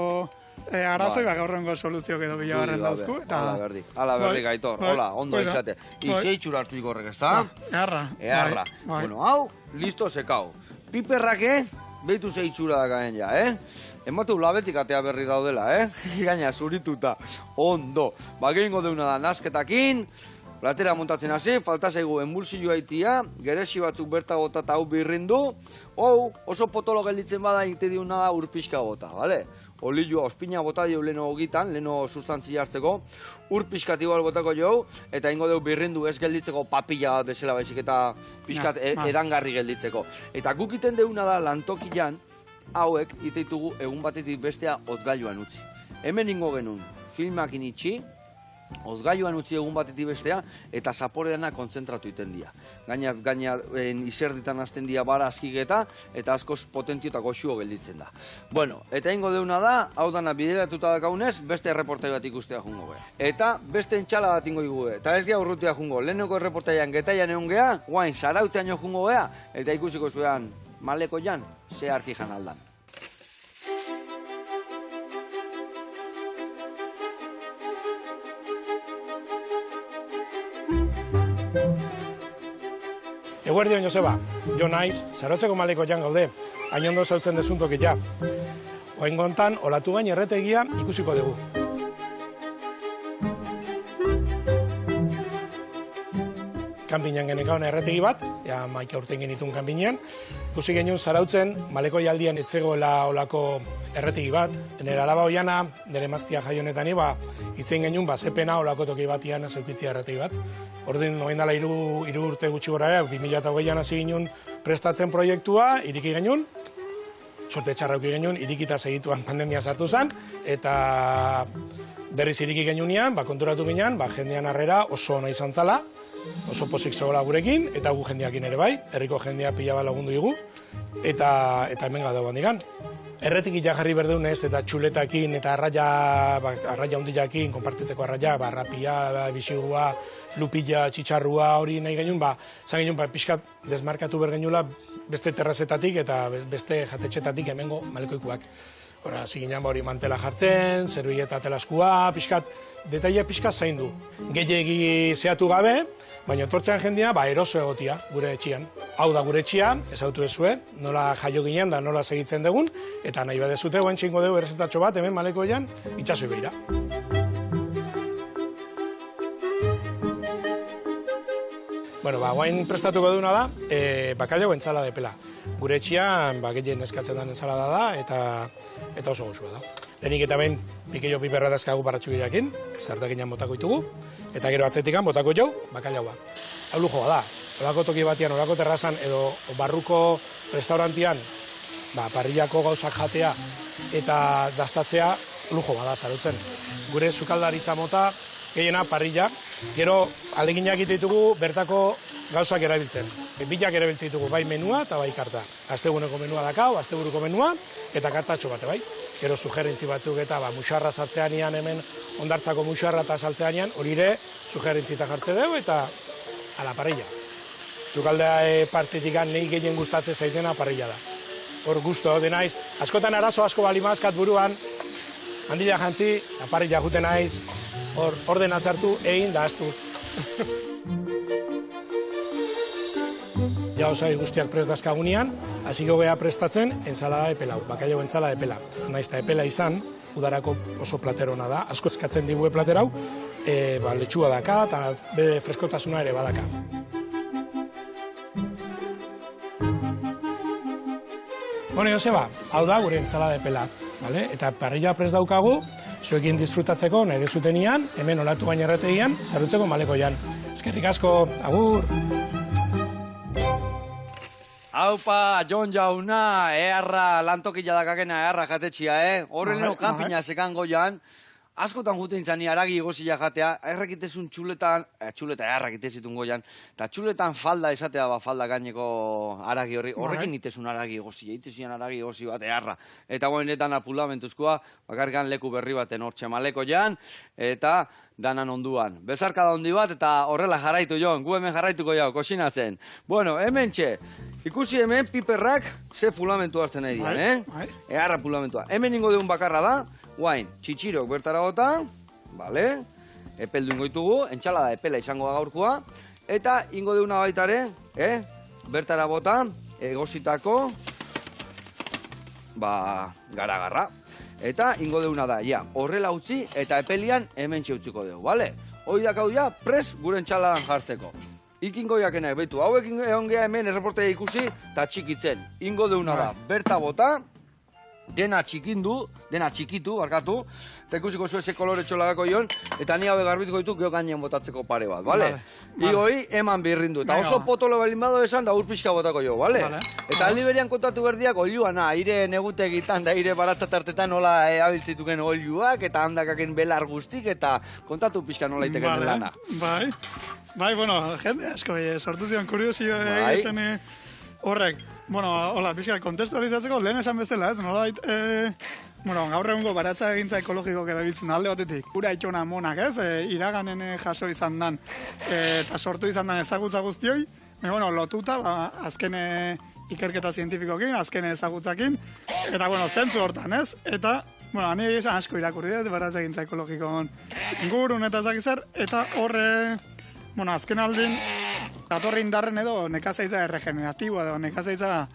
arazoi, gaur egungo soluzioak edo bilagarren dauzku. Ala berdi, Aitor, hola, ondo izate. Izeitxura hartu ikorrek, ez da? Earra. Bueno, hau, listo sekau. Piperrake, behitu zeitxura da gaen ja, Ematu labetik atea berri daudela, Gaina, zurituta, ondo. Gehingo deuna da, nasketakin, platera montatzen hasi, falta zaigu emulsioa itia, geresi batzuk berta bota eta hau birrindu, oso potolo gelditzen bada inte diuna da urpixka bota, bale? Olioa, ospina bota dio leno hogitan, leno sustantzia hartzeko, urpixkat igual botako jo, eta ingo deu birrindu ez gelditzeko papilla bat bezala baizik eta pixkat edangarri gelditzeko. Eta gukiten deuna da lantokian, hauek iteitugu egun batetik bestea ozgailuan utzi. Hemen ingo genuen filmakin itxi, ozgailuan utzi egun batetik bestea, eta zaporeana kontzentratu iten dira. Gaina izerditan hasten dira bara azkigeta, eta askoz potentio eta goxuo gelditzen da. Bueno, eta ingo deuna da, hau dana bideratuta dakaunez, beste erreportai bat ikustea jungo ge. Eta beste entxala bat ingo igu eta ez gea urrutia jungo. Leheneko erreportaian getaian egon gea, guain zarautzean jo jungo gea, eta ikusiko zuean maleko jan, ze harki jan aldan. Eguerdion, Joseba, jo naiz, zarotzeko maleko jan gaude, hain ondo zautzen desuntok ja. Oain gontan, olatu gain erretegia ikusiko dugu. Kanpinean genekaon erretegi bat, maika urten genitun kanpinean. Ikusi genuen zarautzen, maleko jaldian etzegoela olako erretegi bat. Nire alaba hoiana, nire maztia jaionetan itzein genuen, zepena olako toki batian zeukitzia erretegi bat. Ordin, noen dala iru urte gutxi gora, 2008an hasi ginen prestatzen proiektua, iriki genuen, sorte txarrauki genuen, irikita segituan pandemia sartu zen, eta berriz iriki genunean, konturatu ginen, jendean harrera oso ona izan zala, oso pozik zegoela gurekin, eta gu jendeakin ere bai, herriko jendea pila bat lagundu digu, eta hemen gaude bandikan. Erretik jarri berdeunez eta txuletakin eta arraia hundiakin, konpartitzeko arraia, rapia, bisigua, lupilla, txitsarrua hori nahi genuen, zan genuen pixkat desmarkatu bergenula beste terrazetatik eta beste jatetxetatik hemengo malekoikuak. Hora, ziginan hori mantela jartzen, zerbieta telaskua, pixkat, detaile pixkat zaindu. Gehiegi zehatu gabe, baina etortzean jendea, eroso egotia gure etxian. Hau da gure etxia, ezautu ezue, nola jaio ginen da nola segitzen dugun, eta nahi badezute, guen txingo dugu errezetatxo bat, hemen malekoian, itxasoi behira. Bueno, guain prestatuko duna da, bakailao entzala depela. Gure etxian, gehien eskatzen den entzalada da, eta oso goxua da. Lehenik eta behin, pikillo piperra dazkagu baratxugirakin, zartakinan botako ditugu, eta gero atzetikan botako jau, bakailaua. Hau lujoa da, olako toki batian, olako terrazan, edo barruko restaurantian, parrillako gauzak jatea, eta daztatzea lujoa da, zarutzen. Gure sukaldaritza mota, gehiena parrilla, gero aleginak ditugu bertako gauzak erabiltzen. Bilak erabiltzen ditugu bai menua eta bai karta. Asteguneko menua dakau, asteburuko menua eta kartatxo bate bai. Gero sugerintzi batzuk eta muxarra sartzeanian hemen ondartzako muxarra eta saltzeanian hori ere sugerintzita jartze dugu eta ala parrilla. Sukaldea partitikan nahi gehien gustatzen zaitena parrilla da. Hor gusto denaiz. Askotan arazo asko balimazkat buruan, handila jantzi, parrilla juten naiz, ordena sartu, egin da astu. Ja osai guztiak prest dazkagunean, hasiko gea prestatzen ensalada de pelau, bakailau entzala de pela. Naiz eta epela izan, udarako oso platerona da, asko eskatzen digue platerau, letxua daka eta bere freskotasuna ere badaka. Bueno, Joseba, hau da gure entzala de pela, eta parrilla prest daukagu, zuekin disfrutatzeko nahi dezutenian, hemen olatu gain erretegian, zarutzeko malekoian. Eskerrik asko, agur! Aupa, Jon Jauna, eharra, lantokila dakakena eharra jatetxia, Horren kanpina sekan goian, askotan juten zani haragi egozila jatea, errakitezun txuleta errakitezitun goian, eta txuletan falda esatea falda gaineko haragi horrekin itezun haragi egozila, itezian haragi egozi bat eharra. Eta goenetan apulamentuzkoa, bakargan leku berri baten hor txemaleko jan, eta danan onduan. Bezarka da ondi bat, eta horrela jarraitu joan, gu hemen jarraituko jau, kosinatzen. Bueno, hemen txe, ikusi hemen piperrak ze fulamentu hartzen nahi dian, eharra fulamentua. Hemen ingo deun bakarra da, guain, txitxirok bertara gota, bale, epeldu ingoitugu, entxalada epela izango da gaurkoa, eta ingo deuna baitare, bertara bota, egozitako, gara-garra. Eta ingo deuna da, ja, horrela utzi, eta epelian hemen txeutziko dugu, bale? Hoi dakau ja, pres gure entxaladan jartzeko. Ikingo jakenak, behitu, hauek egon geha hemen erreportea ikusi, eta txikitzen. Ingo deuna da, berta bota, dena txikitu, barkatu, eta ikusiko zu eze kolore txolagako ion, eta ni hau garbituko ditu geho gainen botatzeko pare bat, bale? Igoi eman birrindu, eta oso potolo belin bado esan da urpizka botako jo, bale? Eta aldi berian kontatu berdiak oiluana, aire negutegitan da aire baratzatartetan nola abiltzituken oiluak, eta handakaken belar guztik, eta kontatu pixka nola iteken lana. Bai, bueno, jende asko, sortu zion kuriosio egin horrek. Bueno, hola, pixka, kontestualizatzeko lehen esan bezala, ez? Nolabait, gaur egungo baratza egintza ekologikoak erabiltzen alde batetik. Gure aitxona monak, ez? Iraganen jaso izan dan, eta sortu izan dan ezagutza guztioi, lotuta, azken ikerketa zientifikokin, azken ezagutzakin, eta, zentzu hortan, ez? Eta, hane esan asko irakurri dut, baratza egintza ekologikoan ingurun eta ezagizar, eta horre, azken aldin, datorri indarren edo nekazaitza erregeneratiboa edo nekazaitza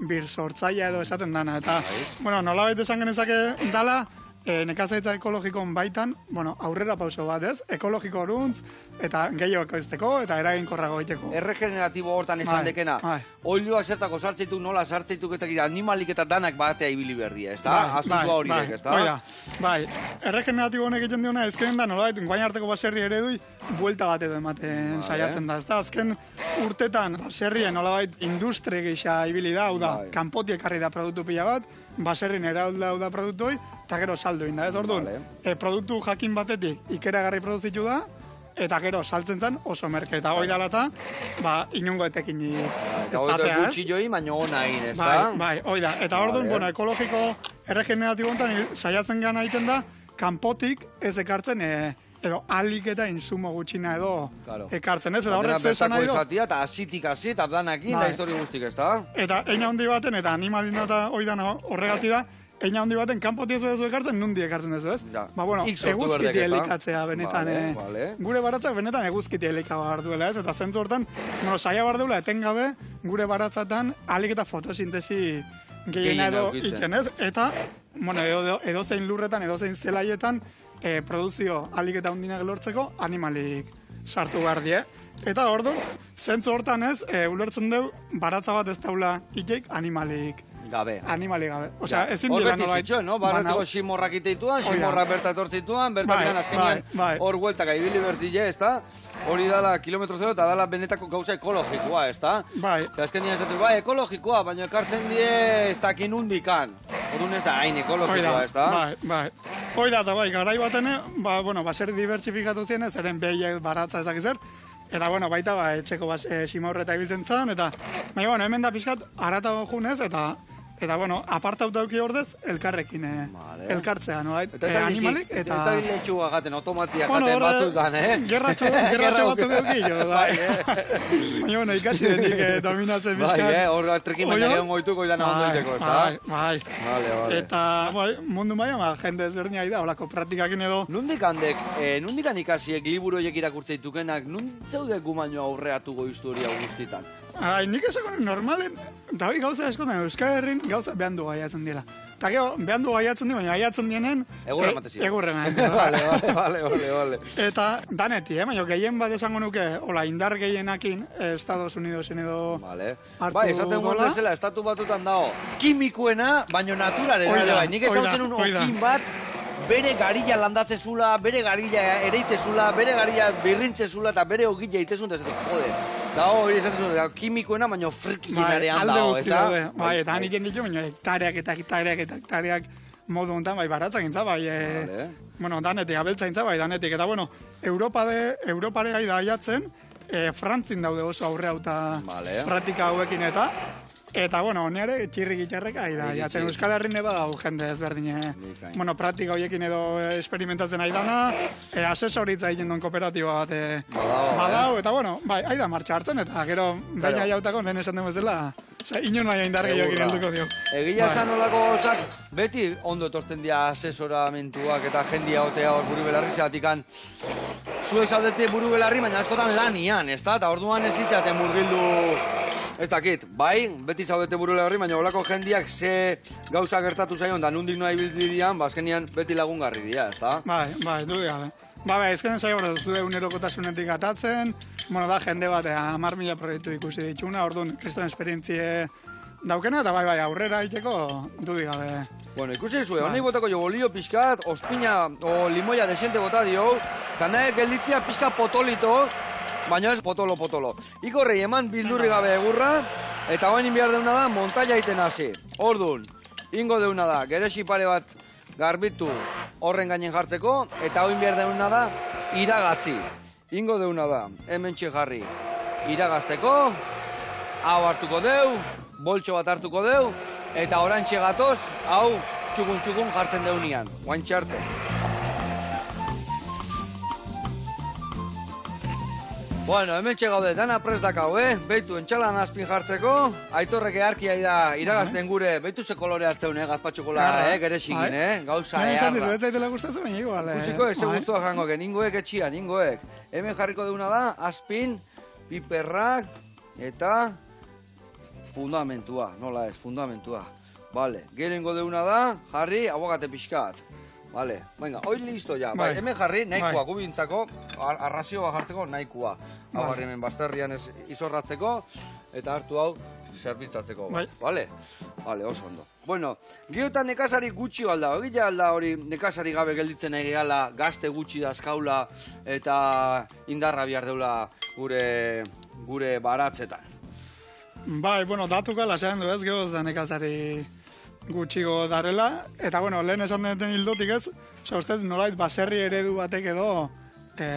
birsortzaia edo esaten dana. Eta, nolabait esan genezake dala, nekazaitza ekologikoan baitan, aurrera pauso bat ez, ekologiko horuntz, eta gehiago ekoizteko, eta eraginkorrago egiteko. Erregeneratibo hortan esan dekena, oiluak zertako sartzeituk, nola sartzeituk eta animalik eta danak batea ibili berdia, ez da? Azuntua horiek, ez da? Bai, erregeneratibo honek egiten diona, ezkenen da, nolabait, guain arteko baserri eredui, buelta bat edo ematen saiatzen da, ez da? Azken urtetan, baserrien nolabait, industri gisa ibili da, hau da, kanpotiek harri da produktu pila bat, baserrin eraulda hau da produktoi, eta gero saldu inda, ez orduan, produktu jakin batetik ikeragarri produzitu da, eta gero saltzen zen oso merke, eta hoi dala eta, inungo etekin ez datea, ez? Gutxi joi, baino ona egin, ez da? Bai, hoi da, eta orduan, ekologiko erregeneratibo honetan saiatzen gana egiten da, kanpotik ez ekartzen, edo alik eta insumo gutxina edo ekartzen, ez? Eta horrek zesan nahi do? Eta azitik azit, abdanakin, da histori guztik, ez da? Eta eina handi baten, eta animalina eta hoi da horregati da, eina handi baten kanpotik ez ekartzen, nundi ekartzen dezu, ez? Eguzkiti elikatzea benetan, gure baratzak benetan eguzkiti elika behar duela, ez? Eta zentu hortan, saia behar duela etengabe, gure baratzatan alik eta fotosintesi gehiena edo iken, ez? Eta, edozein lurretan, edozein zelaietan, produzio alik eta hundinak lortzeko animalik sartu behar die. Eta orduan, zentzu hortan ez, ulertzen dugu, baratza bat ez daula ikeik animalik gabe. Osea, ezin dira nolait. Horretik zitxo, no? Baratzeko simorrak iteituan, simorrak berta etortzituan, bertatian azkenean hor gueltaka ibili bertile, ez da? Hori dala kilometro zero eta dala benetako gauza ekologikoa, ez da? Azkenean ez da, ekologikoa, baina ekartzen die ez dakin hundikan. Orduan ez da hain ekologikoa, ez da? Hoi da, eta garai batene, baser diversifikatu zien ez, eren behiek baratza ezakizer, eta baita etxeko simorreta ibiltzen zan, eta hemen da pixkat aratago junez, eta apartauta auki ordez, elkarrekin elkartzea, no? Animalik, eta... Eta biletxua gaten, automatiak gaten batzutan, Gerratxo batzuk euki, jo, baina ikasi denik dominatzen pixkat. Hor trekimenari ongoituko idan ondoiteko, ez da? Eta mundu maia, jende ezberdina da, holako praktikakin edo... Nundikan ikasiek liburoiek irakurtze ditukenak, nuntzeude gumaino aurreatu goiztu hori augustitan? Nik esako normalen, eta hori gauza eskotan, Euskal Herrin gauza behandu gaiatzen dira. Eta gero, behandu gaiatzen dira, baina gaiatzen dienen... Egurra matezia. Egurra Vale. Eta daneti, baina gehien bat esango nuke, indar gehienakin, Estados Unidesen edo hartu dola. Esaten guen bezala, estatu batutan dago, kimikuena, baina naturaren ere bai. Nik esaten un okin bat, bere garilla landatzezula, bere garilla ereitzezula, bere garilla birrintzezula, eta bere ogila itezun, eta jode. Da hori esatzen zuen, kimikoena, baina friki ginarean dago, ez da? Bai, eta hanik ditu, baina hektareak eta hektareak eta hektareak modu honetan, bai, baratzagintza, bai, bueno, danetik, abeltzaintza, bai, danetik, eta, bueno, Europare gai da aiatzen, Frantzin daude oso aurre hauta praktika hauekin eta, bueno, nire txirrik itxarrek ari da, jatzen Euskal Herrin eba dau jende ezberdine, bueno, praktika horiekin edo experimentatzen ari dana, asesoritza egin duen kooperatiba bat badau, eta, bueno, bai, ari da martxa hartzen, eta gero, baina jautako, den esan den bezala, inon baina indar gehiokin helduko dio. Egia esan olako gauzak, beti ondo etortzen dira asesoramentuak eta jendia otea hor buru belarri zeatikan. Zuek zaudete buru belarri, baina askotan lanian, ez da? Eta orduan ez itxate murgildu, ez dakit, bai, beti zaudete buru belarri, baina olako jendiak ze gauza gertatu zaion, da nundik noa ibildian, bazkenian beti lagungarri dira, ez da? Bai, dudik gabe. Bai, ezkenen zaio hori zue unerokotasunetik atatzen, bueno, da jende bat 10.000 proiektu ikusi ditxuna, orduan, kriston esperientzie daukena, eta bai, aurrera iteko dudik gabe. Bueno, ikusi zuen, honek botako jo bolio pixkat, ospina o limoia desiente bota dio, eta nahi gelditzia pixka potolito, baina ez potolo. Ikorrei eman bildurri gabe egurra, eta hoen inbiar deuna da, montaia iten hasi. Orduan, ingo deuna da, geresi pare bat garbitu horren gainen jartzeko, eta hoin behar deuna da, iragatzi. Ingo deuna da, hemen jarri iragazteko, hau hartuko deu, boltxo bat hartuko deu, eta orantxe gatoz, hau txukun jartzen deunian, guantxe arte. Bueno, hemen gaude, dana prest dakau, Beitu, entxalan azpin jartzeko, Aitorrek earkia da iragazten gure, beitu ze kolore hartzeun, gazpatxokola, geresikin, gauza earra. Hemen ez zaitela gustatzen, baina igual, Ikusiko, eze guztua jango, ningoek etxian, ningoek. Hemen jarriko deuna da, azpin, piperrak, eta fundamentua, nola ez, fundamentua. Vale, gerengo deuna da, jarri, abogate pixkat. Vale, venga, hoi listo ya. Bai, hemen jarri, nahikoa, gubintzako, arrazioa jartzeko nahikoa. Hau jarri hemen basterrian izorratzeko, eta hartu hau zerbitzatzeko. Vale? Vale, oso ondo. Bueno, giotan nekazari gutxi alda, hori nekazari gabe gelditzen nahi gehala, gazte gutxi dazkaula, eta indarra bihar deula gure baratzetan. Bai, bueno, datuka lasean du ez, gehoz da nekazari gutxigo darela, eta, bueno, lehen esan duten hildotik ez, oza, ustez, nolait, baserri eredu batek edo,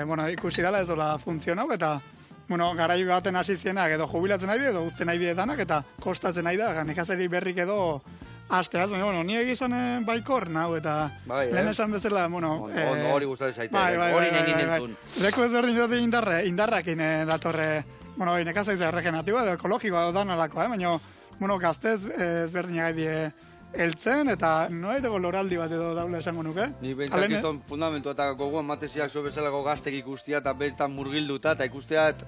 bueno, ikusi dela ez dola funtzionau, eta, bueno, garai baten hasi zienak edo jubilatzen nahi edo uzten nahi danak, eta kostatzen nahi da, nekazari berrik edo hasteaz, baina, bueno, ni egizan baikor nau, eta lehen esan bezala, bueno... Hori gustatzen zaite, hori negin entzun. Leku ez berdin dute indarrakin datorre, bueno, nekazaiza regeneratiboa edo ekologikoa danalakoa, baina, bueno, gaztez ezberdin die eltzen, eta noaiteko loraldi bat edo daula esango nuke. Ni bentsakizton fundamentu eta gogoan mateziak zo bezalako gaztek ikustia eta bertan murgilduta eta ikusteat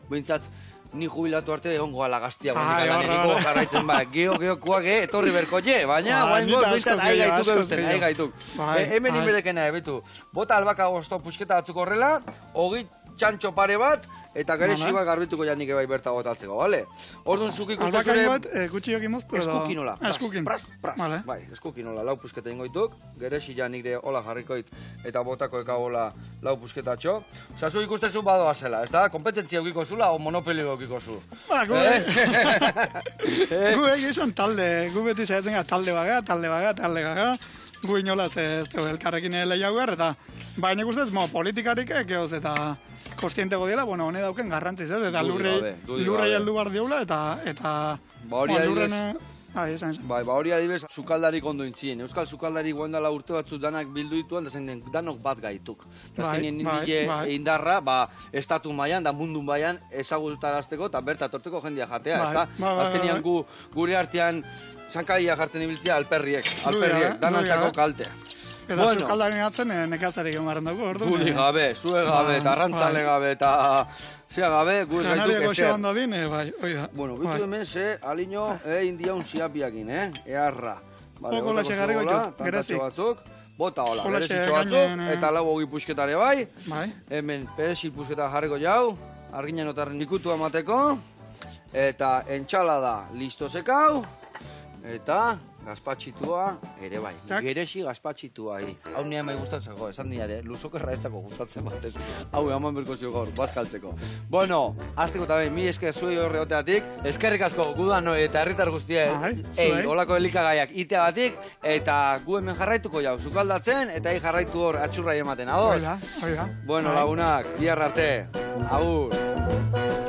bentsat ni jubilatu arte egongo ala gaztia niko jarraitzen geokoak etorri berko baina guain goz bentsat ahi gaituk. Hemen inbedekena betu. Bota albaka gozto pusketa batzuk horrela, hogi txantxo pare bat, eta geresi bat garbituko janik ebai berta gotatzeko, bale? Orduan zuk ikusten zure... Albakain bat, gutxi moztu edo? Eskukinola. Eskukin. Pras. Bai, eskukinola, lau pusketa ingoituk, geresi janik de hola jarrikoit, eta botako ekagola lau pusketatxo. Osa, zuk ikusten zu badoa zela, ez da? Kompetentzia eukiko zula, o monopelio eukiko zu? Ba, gu egizan talde, gu beti zaitzen talde baga, gu inolaz ez elkarrekin lehiaguer, eta baina ikustez, politikarik ekeoz, eta kostientego dela, bueno, hone dauken garrantziz, eta lurrei heldu bar diola, eta lurren... Bai, hori adibes, sukaldarik ondo intzien. Euskal sukaldarik guendala urte batzuk danak bildu dituan, da zen danok bat gaituk. Azkenien indarra, estatu mailan, da mundu mailan ezagutarazteko, eta berta torteko jendia jatea, ez da? Azkenien gure artean zankadia jartzen ibiltzea alperriek, danantzako kaltea. Eta sukaldaren atzen nekazarik emaren dugu, ordu. Guri gabe, zue gabe, eta arrantzale gabe, eta zea gabe, gure gaituk ezer. Janariako xe banda dine, bai, oida. Bueno, bitu hemen ze, aliño, india un ziapiakin, earra. Okola xegarriko jut, gerezik. Batzuk, bota hola, geresitxo batzuk, eta lau hogi pusketare bai. Hemen peresi pusketa jarriko jau, arginen otarren ikutu amateko, eta entxalada listo sekau, eta gazpatxitua, ere bai. Geresi gazpatxitua. Hau nire mai gustatzeko, esan diare, luzoko erraetzako gustatzen batez. Hau eman berko zio gaur, bazkaltzeko. Bueno, azteko eta behin, mi esker zuei horre oteatik. Eskerrik asko, gudan eta herritar guztien. Olako elikagaiak iteagatik, eta gu hemen jarraituko jau, sukaldatzen, eta jarraitu hor atxurrai ematen, ados? Oida. Bueno, lagunak, bihar arte. Agur.